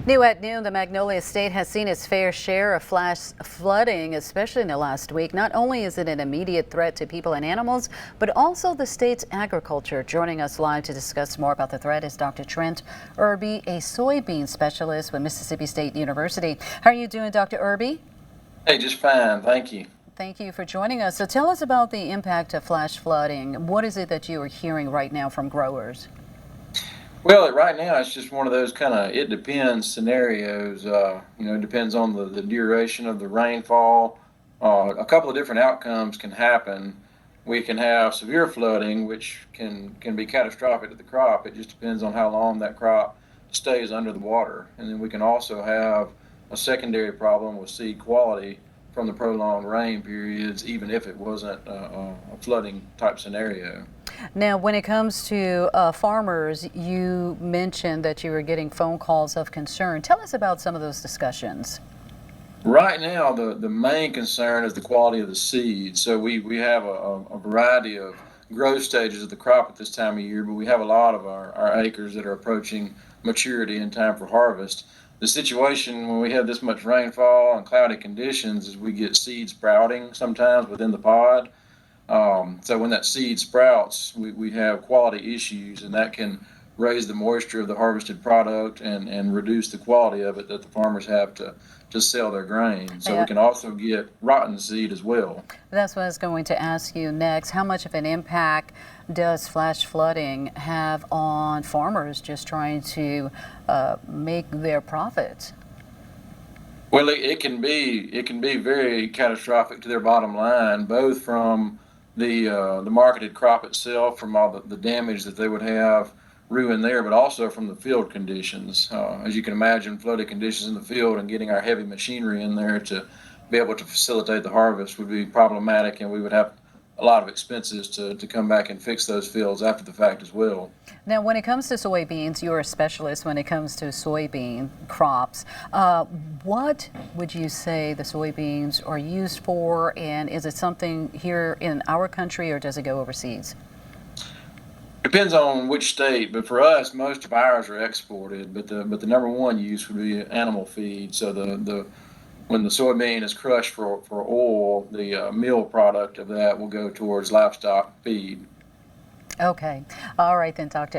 New at noon, the Magnolia State has seen its fair share of flash flooding, especially in the last week. Not only is it an immediate threat to people and animals, but also the state's agriculture. Joining us live to discuss more about the threat is Dr. Trent Irby, a soybean specialist with Mississippi State University. How are you doing, Dr. Irby? Hey, just fine, thank you. Thank you for joining us. So tell us about the impact of flash flooding. What is it that you are hearing right now from growers? Well, right now it's just one of those kind of it depends scenarios. It depends on the duration of the rainfall. A couple of different outcomes can happen. We can have severe flooding, which can be catastrophic to the crop. It just depends on how long that crop stays under the water. And then we can also have a secondary problem with seed quality from the prolonged rain periods, even if it wasn't a flooding type scenario. Now, when it comes to farmers, you mentioned that you were getting phone calls of concern. Tell us about some of those discussions. Right now, the main concern is the quality of the seed. So we have a variety of growth stages of the crop at this time of year, but we have a lot of our acres that are approaching maturity in time for harvest. The situation when we have this much rainfall and cloudy conditions is we get seed sprouting sometimes within the pod. So when that seed sprouts, we have quality issues, and that can raise the moisture of the harvested product and reduce the quality of it that the farmers have to sell their grain. So we can also get rotten seed as well. That's what I was going to ask you next. How much of an impact does flash flooding have on farmers just trying to make their profits? Well, it can be very catastrophic to their bottom line, both from the marketed crop itself, from all the damage that they would have ruined there, but also from the field conditions. As you can imagine, flooded conditions in the field and getting our heavy machinery in there to be able to facilitate the harvest would be problematic, and we would have a lot of expenses to come back and fix those fields after the fact as well. Now, when it comes to soybeans, you're a specialist when it comes to soybean crops. What would you say the soybeans are used for, and is it something here in our country or does it go overseas? Depends on which state, but for us, most of ours are exported. But the number one use would be animal feed. So the when the soybean is crushed for oil, the meal product of that will go towards livestock feed. Okay. All right then, Dr.